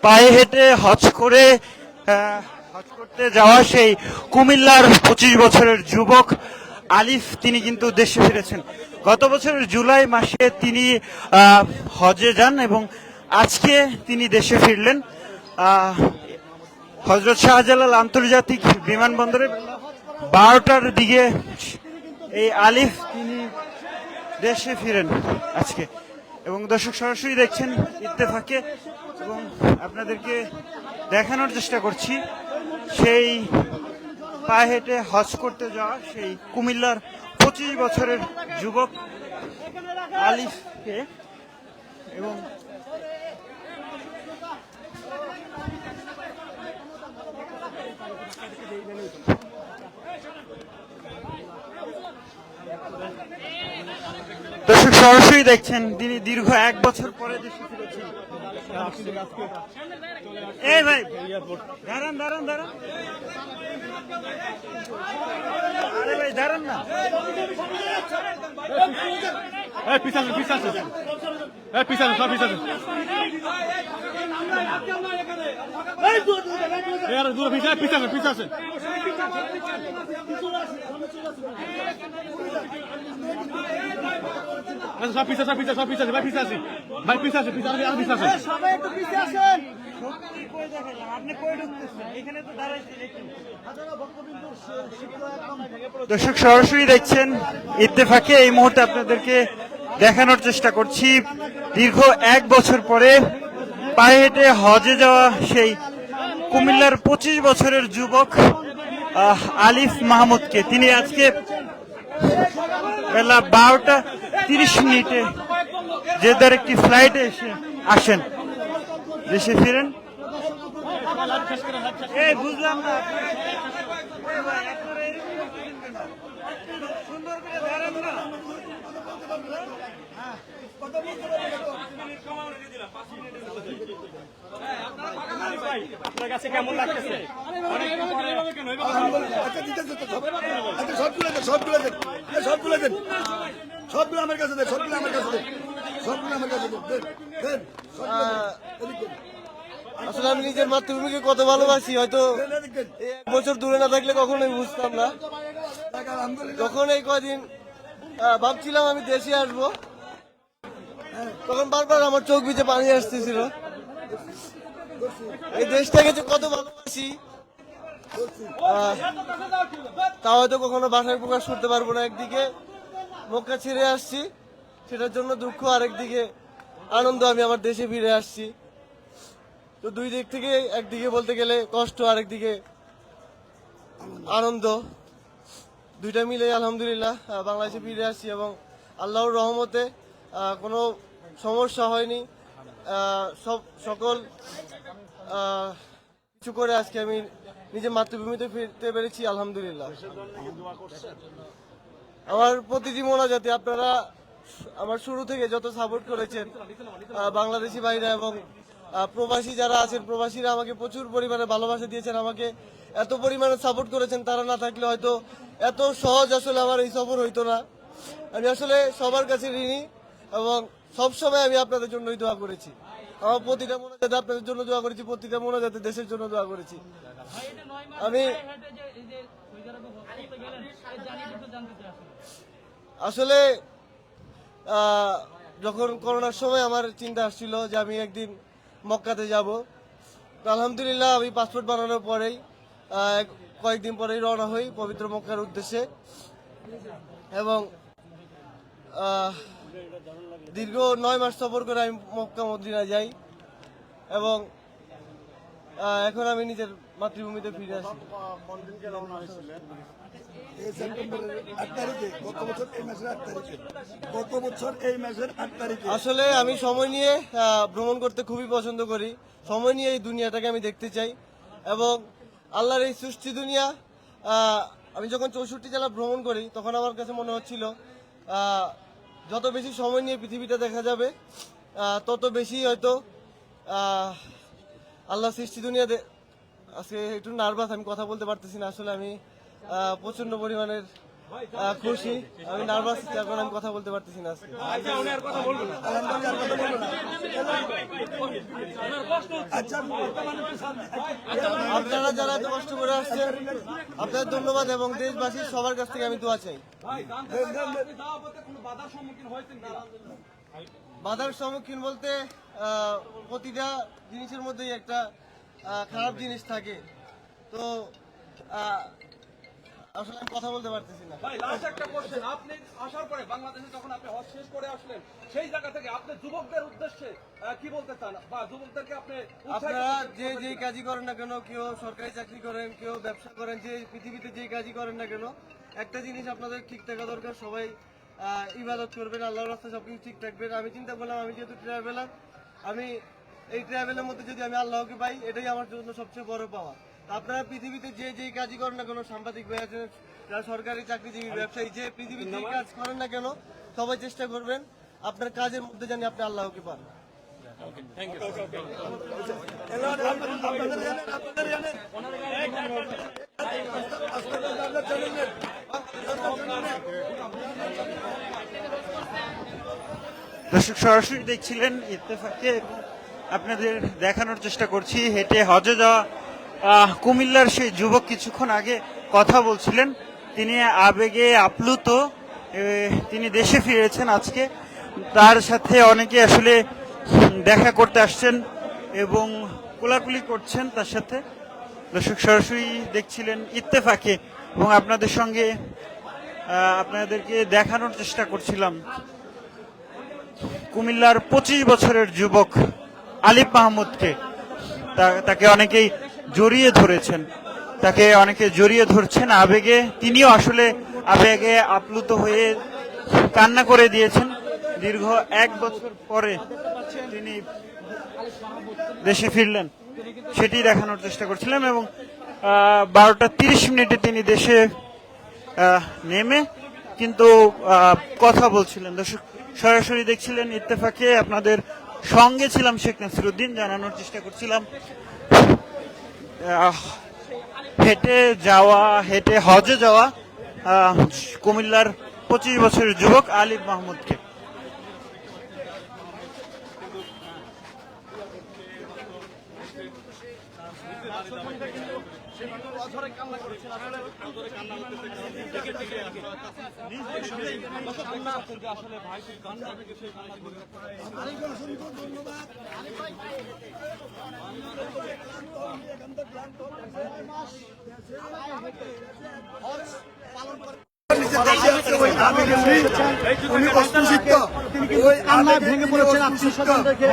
পায়ে হেঁটে হজ করতে যাওয়া সেই কুমিল্লার 25 বছরের যুবক আলিফ, তিনি কিন্তু দেশে ফিরেছেন। গত বছরের জুলাই মাসে তিনি হজে যান এবং আজকে তিনি দেশে ফিরলেন। হজরত শাহজালাল আন্তর্জাতিক বিমানবন্দরে 12টার দিকে এই আলিফ তিনি দেশে ফিরেন আজকে। এবং দর্শক সরাসরি দেখছেন ইত্তেফাকে, এবং আপনাদেরকে দেখানোর চেষ্টা করছি সেই পায়ে হেঁটে হজ করতে যাওয়া সেই কুমিল্লার 25 বছরের যুবক আলিফকে। এবং দর্শক সরাসরি দেখছেন তিনি দীর্ঘ 1 বছর পরে দেশে ফিরেছেন। এই ভাই দাঁড়ান দাঁড়ান দাঁড়ান, আরে ভাই দাঁড়ান না। পিছাছে পিছাছে পিছাছে সব পিছাছে পিছাছে পিছাছে সব পিছাছে সব পিছাছে সব পিছাছে ভাই পিছাছে ভাই পিছাছে পিছাছে আর পিছাছে সবাই একটু পিছিয়ে আসেন। দর্শক সরাসরি দেখছেন ইত্তেফাকে, এই মুহূর্তে আপনাদেরকে দেখানোর চেষ্টা করছি দীর্ঘ 1 বছর পরে পায়ে হেঁটে হজে যাওয়া সেই কুমিল্লার 25 বছরের যুবক আলিফ মাহমুদকে। তিনি আজকে বেলা 12টা 30 জেদ্দার একটি ফ্লাইটে আসেন, দেশে ফিরেন। এই বুঝলাম না, সুন্দর করে ধরেন না। আপনার কাছে কেমন লাগতেছে? সবগুলো আমার কাছে দেন, সবগুলো আমার কাছে দেন, সবগুলো আমার কাছে দেন। আসলে আমি নিজের মাতৃভূমিকে কত ভালোবাসি, হয়তো 1 বছর দূরে না থাকলে কখনোই বুঝতাম না। যখন এই কদিন ভাবছিলাম আমি দেশে আসবো, তখন বারবার আমার চোখ ভিজে পানি আসতেছিল। এই দেশটাকে যে কত ভালোবাসি তা হয়তো কখনো ভাষায় প্রকাশ করতে পারবো না। একদিকে মক্কা ছেড়ে আসছি, সেটার জন্য দুঃখ, আরেকদিকে আনন্দ, আমি আমার দেশে ফিরে আসছি। তো দুই দিক থেকে, একদিকে বলতে গেলে কষ্ট, আরেকদিকে আনন্দ, দুইটা মিলে আলহামদুলিল্লাহ বাংলাদেশে ফিরে আসছি এবং আল্লাহর রহমতে কোনো সমস্যা হয়নি। সকল কিছু করে আজকে আমি নিজের মাতৃভূমিতে ফিরতে পেরেছি আলহামদুলিল্লাহ। আমার প্রতিটি মোনাজাতে আপনারা আমার শুরু থেকে যত সাপোর্ট করেছেন বাংলাদেশি ভাইরা এবং প্রবাসী যারা আছেন, প্রবাসীরা আমাকে প্রচুর পরিমাণে ভালোবাসা দিয়েছেন, আমাকে এত পরিমাণে সাপোর্ট করেছেন। তারা না থাকলে হয়তো এত সহজ আসলে আমার এই সফর হইতো না। আমি আসলে সবার কাছে ঋণী এবং সবসময় আমি আপনাদের জন্যই দোয়া করেছি। আমার প্রতিটা মোনাজাতে আপনাদের জন্য দোয়া করেছি, প্রতিটা মোনাজাতে দেশের জন্য দোয়া করেছি। আমি আসলে যখন করোনার সময় আমার চিন্তা আসছিল যে আমি একদিন মক্কাতে যাব, তো আলহামদুলিল্লাহ আমি পাসপোর্ট বানানোর পরেই কয়েকদিন পরেই রওনা হই পবিত্র মক্কার উদ্দেশ্যে এবং দীর্ঘ 9 মাস সফর করে আমি মক্কা মদিনা যাই এবং এখন আমি নিজের মাতৃভূমিতে ফিরে আসি। আসলে আমি সময় নিয়ে ভ্রমণ করতে খুবই পছন্দ করি, সময় নিয়ে এই দুনিয়াটাকে আমি দেখতে চাই এবং আল্লাহর এই সৃষ্টি দুনিয়া। আমি যখন 64 জেলা ভ্রমণ করি তখন আমার কাছে মনে হচ্ছিল যত বেশি সময় নিয়ে পৃথিবীটা দেখা যাবে তত বেশি হয়তো আল্লাহ সৃষ্টি দুনিয়া। আজকে একটু নার্ভাস, আমি কথা বলতে পারতেছি না। আসলে আমি প্রচন্ড পরিমাণের খুশি, আমি নার্ভাস, এখন আমি কথা বলতে পারতেছি না আজকে। আপনারা যারা এত কষ্ট করে আসছেন আপনাদের ধন্যবাদ এবং দেশবাসীর সবার কাছ থেকে আমি দোয়া চাই। বাধার সম্মুখীন বলতে প্রতিটা জিনিসের মধ্যেই একটা খারাপ জিনিস থাকে, তো আসলে আমি কথা বলতে পারতেছি না। ভাই লাস্ট একটা কোশ্চেন, আপনি আসার পরে বাংলাদেশে যখন আপনি হজ শেষ করে আসলেন সেই জায়গা থেকে আপনি যুবকদের উদ্দেশ্যে কি বলতে চান বা যুবকদেরকে আপনি আপনারা যে যেই কাজই করেন না কেন, কেউ সরকারি চাকরি করেন, কেউ ব্যবসা করেন, যে পৃথিবীতে যেই কাজই করেন না কেন, একটা জিনিস আপনাদের ঠিক থাকা দরকার, সবাই ইবাদত করবেন, আল্লাহর রাস্তায় সবকিছু ঠিক থাকবেন। আমি চিন্তা করলাম আমি যেহেতু ট্রাভেলার, আমি এই ট্রাভেলের মধ্যে যদি আমি আল্লাহকে পাই এটাই আমার জন্য সবচেয়ে বড় পাওয়া। আপনারা পৃথিবীতে যে যেই কাজই করেন না কেন, সাংবাদিক ভাই আছেন, যারা সরকারি চাকরিজীবী, ব্যবসায়ী, যে পৃথিবীতে যেই কাজ করেন না কেন সবাই চেষ্টা করবেন আপনার কাজের মধ্যে জানি আপনি আল্লাহকে পান। দর্শক সরাসরি দেখছিলেন ইত্তেফাকে, আপনাদের দেখানোর চেষ্টা করছি হেঁটে হজে যাওয়া কুমিল্লার সেই যুবক কিছুক্ষণ আগে কথা বলছিলেন, তিনি আবেগে আপ্লুত, তিনি দেশে ফিরেছেন আজকে, তার সাথে অনেকে আসলে দেখা করতে আসছেন এবং কোলাকুলি করছেন তার সাথে। দর্শক সরাসরি দেখছিলেন ইত্তেফাকে এবং আপনাদের সঙ্গে আপনাদেরকে দেখানোর চেষ্টা করছিলাম কুমিল্লার 25 বছরের যুবক আলিফ মাহমুদকে। তাকে অনেকেই জড়িয়ে ধরেছেন, তাকে অনেকে জড়িয়ে ধরছেন আবেগে, তিনিও আসলে আবেগে আপ্লুত হয়ে কান্না করে দিয়েছেন। দীর্ঘ 1 বছর পরে তিনি দেশে ফিরলেন, সেটি দেখানোর চেষ্টা করছিলাম এবং 12টা 30 মিনিটে তিনি দেশে নেমে কিন্তু কথা বলছিলেন। দর্শক সরাসরি দেখছিলেন ইত্তেফাকে, আপনাদের সঙ্গে ছিলাম শেখ নাসিরউদ্দিন, জানানোর চেষ্টা করছিলাম হেঁটে যাওয়া, হেঁটে হজে যাওয়া কুমিল্লার 25 বছরের যুবক আলিফ মাহমুদকে। আসলে ভাই কান্না সেই উনি অসুস্থ, ওই আল্লাহ ভেঙে পড়েছেন আত্মীয় স্বজন দেখে।